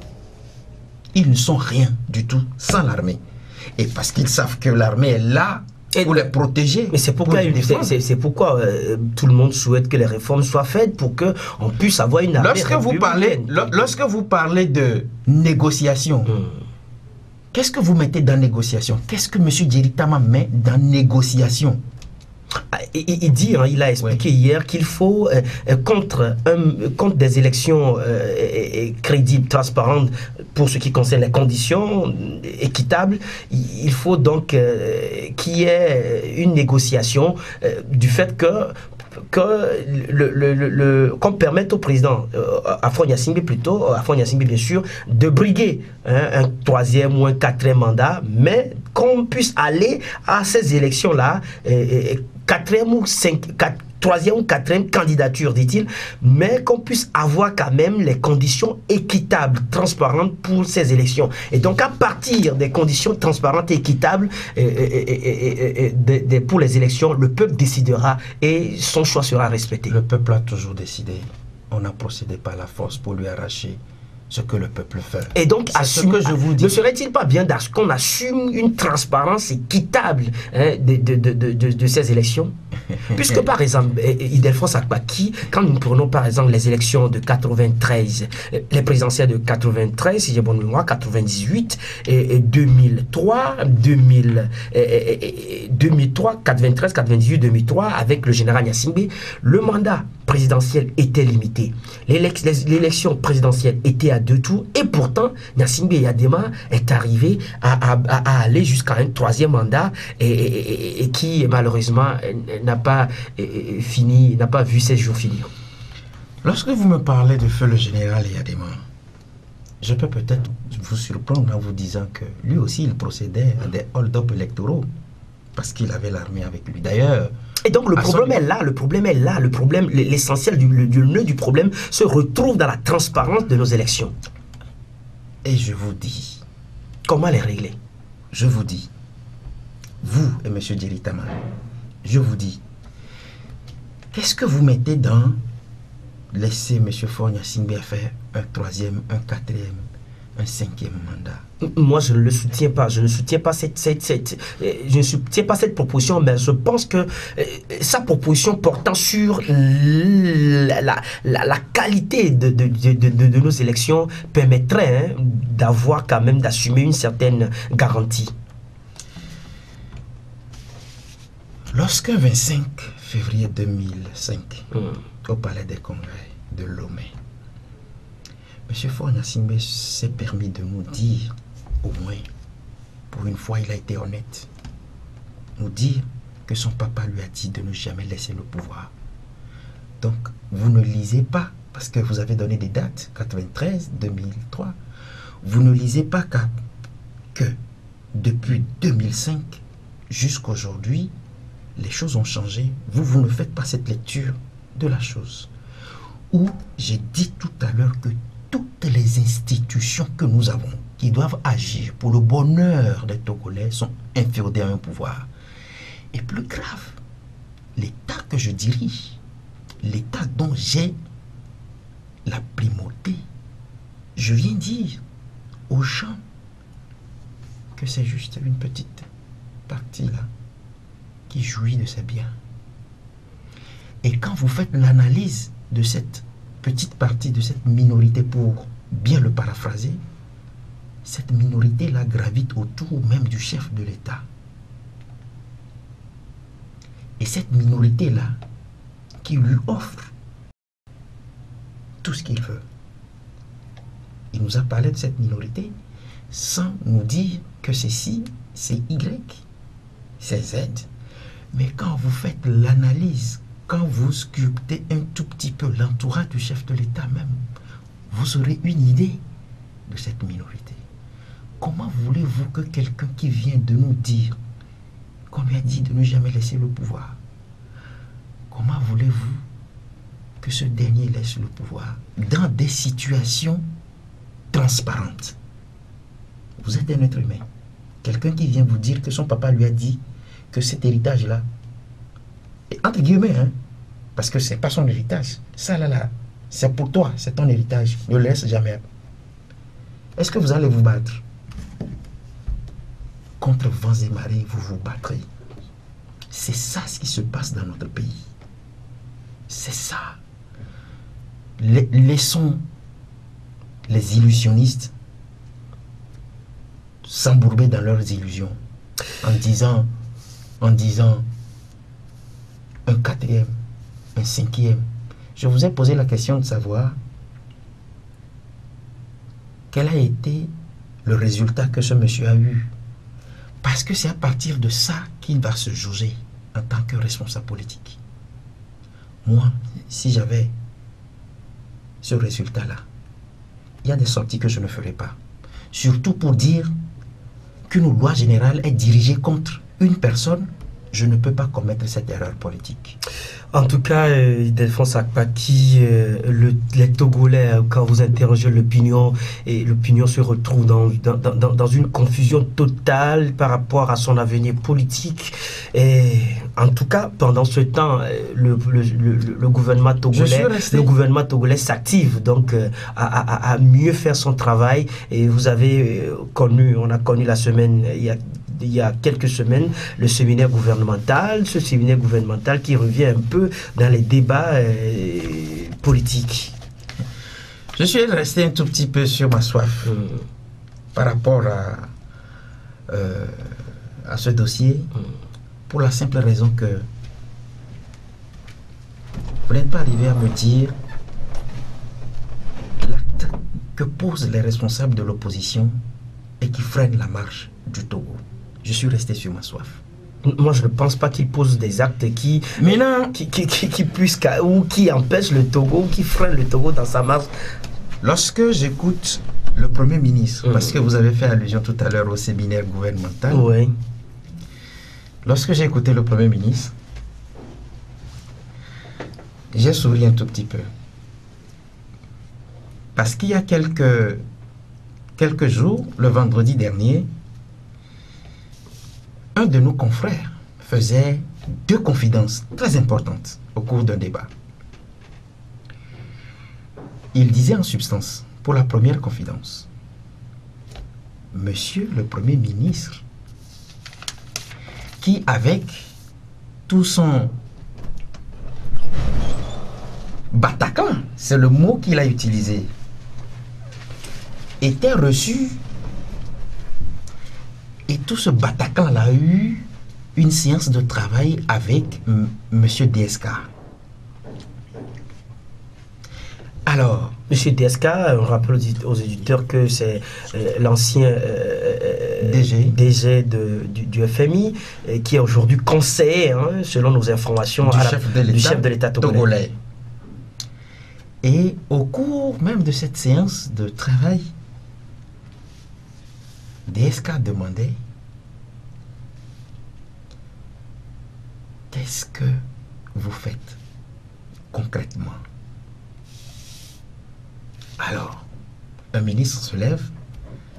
Ils ne sont rien du tout sans l'armée. Et parce qu'ils savent que l'armée est là pour les protéger. Mais c'est pourquoi, tout le monde souhaite que les réformes soient faites pour qu'on puisse avoir une armée républicaine. Lorsque vous parlez de négociation, qu'est-ce que vous mettez dans négociation? Qu'est-ce que M. Diritama met dans négociation? Il dit, il a expliqué hier qu'il faut, contre des élections crédibles, transparentes, pour ce qui concerne les conditions équitables, il faut donc qu'il y ait une négociation du fait qu'on permette au président Afro Gnassingbé bien sûr, de briguer un troisième ou un quatrième mandat, mais qu'on puisse aller à ces élections-là, troisième ou quatrième candidature, dit-il, mais qu'on puisse avoir quand même les conditions équitables, transparentes pour ces élections. Et donc, à partir des conditions transparentes et équitables pour les élections, le peuple décidera et son choix sera respecté. Le peuple a toujours décidé. On n'a procédé par la force pour lui arracher ce que le peuple fait. Et donc, ce que je vous dis. Ne serait-il pas bien qu'on assume une transparence équitable hein, de ces élections? Puisque, par exemple, Ildefonse Akpaki, quand nous prenons, par exemple, les élections de 93, les présidentielles de 93, si j'ai bonne mémoire, 98 et 2003, 93, 98, 2003, avec le général Gnassingbé, le mandat présidentiel était limité. L'élection présidentielle était à 2 tours et pourtant, Gnassingbé Eyadema est arrivé à aller jusqu'à un 3e mandat et qui, malheureusement, n'a pas fini, n'a pas vu ses jours finir. Lorsque vous me parlez de feu le général Eyadema, je peux peut-être vous surprendre en vous disant que lui aussi, il procédait à des hold-up électoraux parce qu'il avait l'armée avec lui. D'ailleurs, et donc le problème est là, l'essentiel, le nœud du problème se retrouve dans la transparence de nos élections. Et je vous dis... Comment les régler? Je vous dis, vous et M. Djeritama, je vous dis, qu'est-ce que vous mettez dans laisser M. Faure Gnassingbé faire un 3e, un 4e, un 5e mandat? Moi, je ne le soutiens pas. Je ne soutiens pas cette proposition, mais je pense que sa proposition portant sur la qualité de nos élections permettrait d'avoir quand même, d'assumer une certaine garantie. Lorsque 25 février 2005, au Palais des Congrès de Lomé, M. Faure Gnassingbé s'est permis de nous dire, au moins, pour une fois il a été honnête, nous dire que son papa lui a dit de ne jamais laisser le pouvoir. Donc, vous ne lisez pas, parce que vous avez donné des dates, 93, 2003, vous ne lisez pas que depuis 2005 jusqu'à aujourd'hui, les choses ont changé. Vous ne faites pas cette lecture de la chose. Où j'ai dit tout à l'heure que toutes les institutions que nous avons, qui doivent agir pour le bonheur des Togolais, sont inféodées à un pouvoir. Et plus grave, l'État que je dirige, l'État dont j'ai la primauté, je viens dire aux gens que c'est juste une petite partie là qui jouit de ses biens. Et quand vous faites l'analyse de cette petite partie, de cette minorité, pour bien le paraphraser, cette minorité-là gravite autour même du chef de l'État. Et cette minorité-là, qui lui offre tout ce qu'il veut. Il nous a parlé de cette minorité sans nous dire que c'est ci, c'est Y, c'est Z. Mais quand vous faites l'analyse, quand vous sculptez un tout petit peu l'entourage du chef de l'État même, vous aurez une idée de cette minorité. Comment voulez-vous que quelqu'un qui vient de nous dire qu'on lui a dit de ne jamais laisser le pouvoir, comment voulez-vous que ce dernier laisse le pouvoir dans des situations transparentes? Vous êtes un être humain. Quelqu'un qui vient vous dire que son papa lui a dit que cet héritage-là, entre guillemets, hein, parce que c'est pas son héritage, ça là, c'est pour toi, c'est ton héritage, ne le laisse jamais. Est-ce que vous allez vous battre? Contre vents et marées, vous vous battrez. C'est ça ce qui se passe dans notre pays. C'est ça. Laissons les illusionnistes s'embourber dans leurs illusions en disant un 4e, un 5e. Je vous ai posé la question de savoir quel a été le résultat que ce monsieur a eu. Parce que c'est à partir de ça qu'il va se jauger en tant que responsable politique. Moi, si j'avais ce résultat-là, il y a des sorties que je ne ferai pas. Surtout pour dire qu'une loi générale est dirigée contre une personne, je ne peux pas commettre cette erreur politique. En tout cas, Delphonse Akpaki, les Togolais, quand vous interrogez l'opinion, et l'opinion se retrouve dans une confusion totale par rapport à son avenir politique. Et en tout cas, pendant ce temps, le gouvernement togolais s'active donc à mieux faire son travail. Et vous avez on a connu la semaine, il y a quelques semaines, le séminaire gouvernemental, ce séminaire gouvernemental qui revient un peu dans les débats politiques. Je suis resté un tout petit peu sur ma soif par rapport à ce dossier, pour la simple raison que vous n'êtes pas arrivé à me dire l'acte que posent les responsables de l'opposition et qui freine la marche du Togo. Je suis resté sur ma soif. Moi, je ne pense pas qu'ils posent des actes qui puissent ou qui empêchent le Togo, qui freinent le Togo dans sa marche. Lorsque j'écoute le Premier ministre, parce que vous avez fait allusion tout à l'heure au séminaire gouvernemental, oui. Lorsque j'ai écouté le Premier ministre, j'ai souri un tout petit peu. Parce qu'il y a quelques jours, le vendredi dernier, un de nos confrères faisait 2 confidences très importantes au cours d'un débat. Il disait en substance, pour la première confidence, Monsieur le Premier ministre, qui avec tout son Bataclan, c'est le mot qu'il a utilisé, était reçu. Et tout ce Bataclan a eu une séance de travail avec Monsieur DSK. Alors, Monsieur DSK, on rappelle aux éditeurs que c'est l'ancien DG du FMI, qui est aujourd'hui conseiller, selon nos informations, du chef de l'État togolais. Et au cours même de cette séance de travail, DSK demandait: qu'est-ce que vous faites concrètement? Alors, un ministre se lève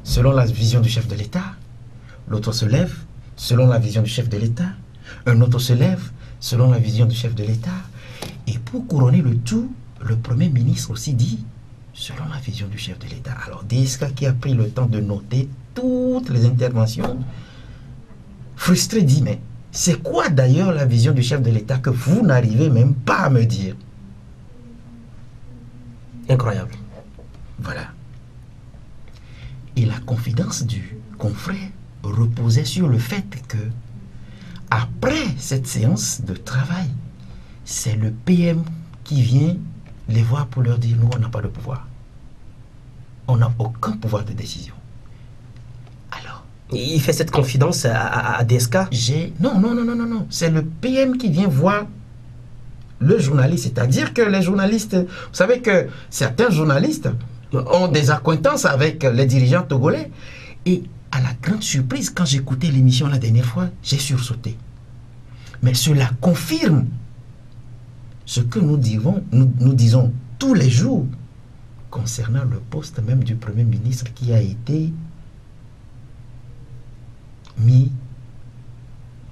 selon la vision du chef de l'État, l'autre se lève selon la vision du chef de l'État, un autre se lève selon la vision du chef de l'État, et pour couronner le tout, le Premier ministre aussi dit selon la vision du chef de l'État. Alors, DSK, qui a pris le temps de noter toutes les interventions, frustré, dit: mais c'est quoi d'ailleurs la vision du chef de l'État que vous n'arrivez même pas à me dire? Incroyable. Voilà. Et la confidence du confrère reposait sur le fait que, après cette séance de travail, c'est le PM qui vient les voir pour leur dire: nous, on n'a pas de pouvoir. On n'a aucun pouvoir de décision. Alors, il fait cette confidence à DSK? Non. C'est le PM qui vient voir le journaliste. C'est-à-dire que les journalistes, vous savez que certains journalistes ont des acquaintances avec les dirigeants togolais. Et à la grande surprise, quand j'écoutais l'émission la dernière fois, j'ai sursauté. Mais cela confirme ce que nous disons tous les jours concernant le poste même du Premier ministre qui a été mis,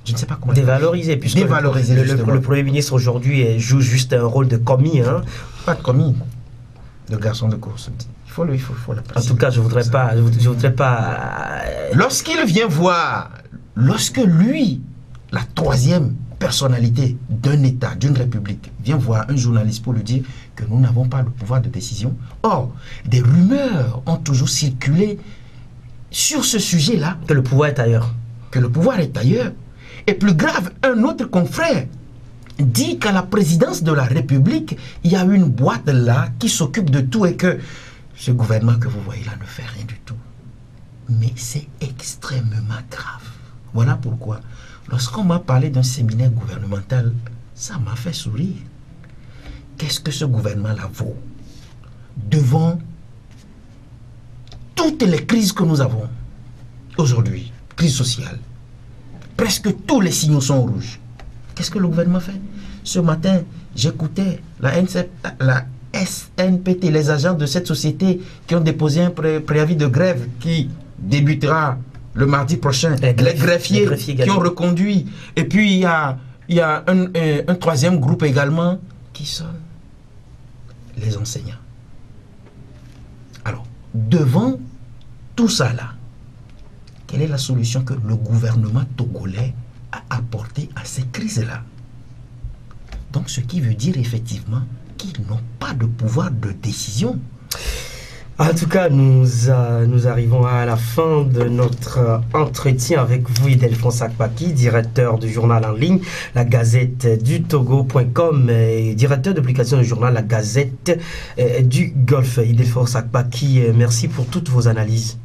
je ne sais pas comment dévalorisé, puisque dévalorisé, le Premier ministre aujourd'hui joue juste un rôle de commis. Pas de commis, de garçon de course. Il faut en tout cas, je voudrais pas. Lorsqu'il vient voir, lorsque lui, la troisième personnalité d'un État, d'une république, vient voir un journaliste pour lui dire que nous n'avons pas le pouvoir de décision. Or, des rumeurs ont toujours circulé sur ce sujet-là. Que le pouvoir est ailleurs. Que le pouvoir est ailleurs. Et plus grave, un autre confrère dit qu'à la présidence de la République, il y a une boîte là qui s'occupe de tout et que ce gouvernement que vous voyez là ne fait rien du tout. Mais c'est extrêmement grave. Voilà pourquoi, lorsqu'on m'a parlé d'un séminaire gouvernemental, ça m'a fait sourire. Qu'est-ce que ce gouvernement-là vaut devant toutes les crises que nous avons aujourd'hui, crise sociale, presque tous les signaux sont rouges. Qu'est-ce que le gouvernement fait? Ce matin, j'écoutais la SNPT, les agents de cette société qui ont déposé un préavis de grève qui débutera le mardi prochain. Les greffiers qui ont reconduit. Et puis, il y a un troisième groupe également qui sont les enseignants. Alors, devant tout ça là, quelle est la solution que le gouvernement togolais a apportée à ces crises-là? Donc, ce qui veut dire effectivement qu'ils n'ont pas de pouvoir de décision. En tout cas, nous arrivons à la fin de notre entretien avec vous, Ildefonse Akpaki, directeur du journal en ligne, la Gazette du Togo.com, et directeur de publication du journal La Gazette du Golfe. Ildefonse Akpaki, merci pour toutes vos analyses.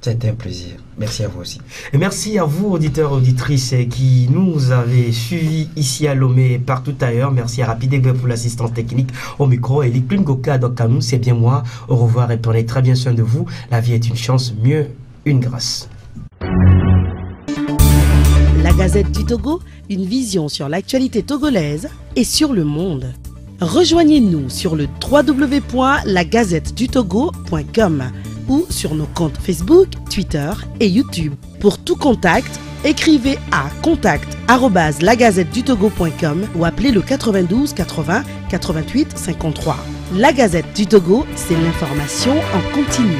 C'était un plaisir. Merci à vous aussi. Et merci à vous, auditeurs et auditrices, qui nous avez suivis ici à Lomé et partout ailleurs. Merci à Rapide pour l'assistance technique au micro. Et Liklun Goka Dokanou, c'est bien moi. Au revoir et prenez très bien soin de vous. La vie est une chance, mieux une grâce. La Gazette du Togo, une vision sur l'actualité togolaise et sur le monde. Rejoignez-nous sur le www.lagazettedutogo.com ou sur nos comptes Facebook, Twitter et YouTube. Pour tout contact, écrivez à contact@lagazettedutogo.com ou appelez le 92 80 88 53. La Gazette du Togo, c'est l'information en continu.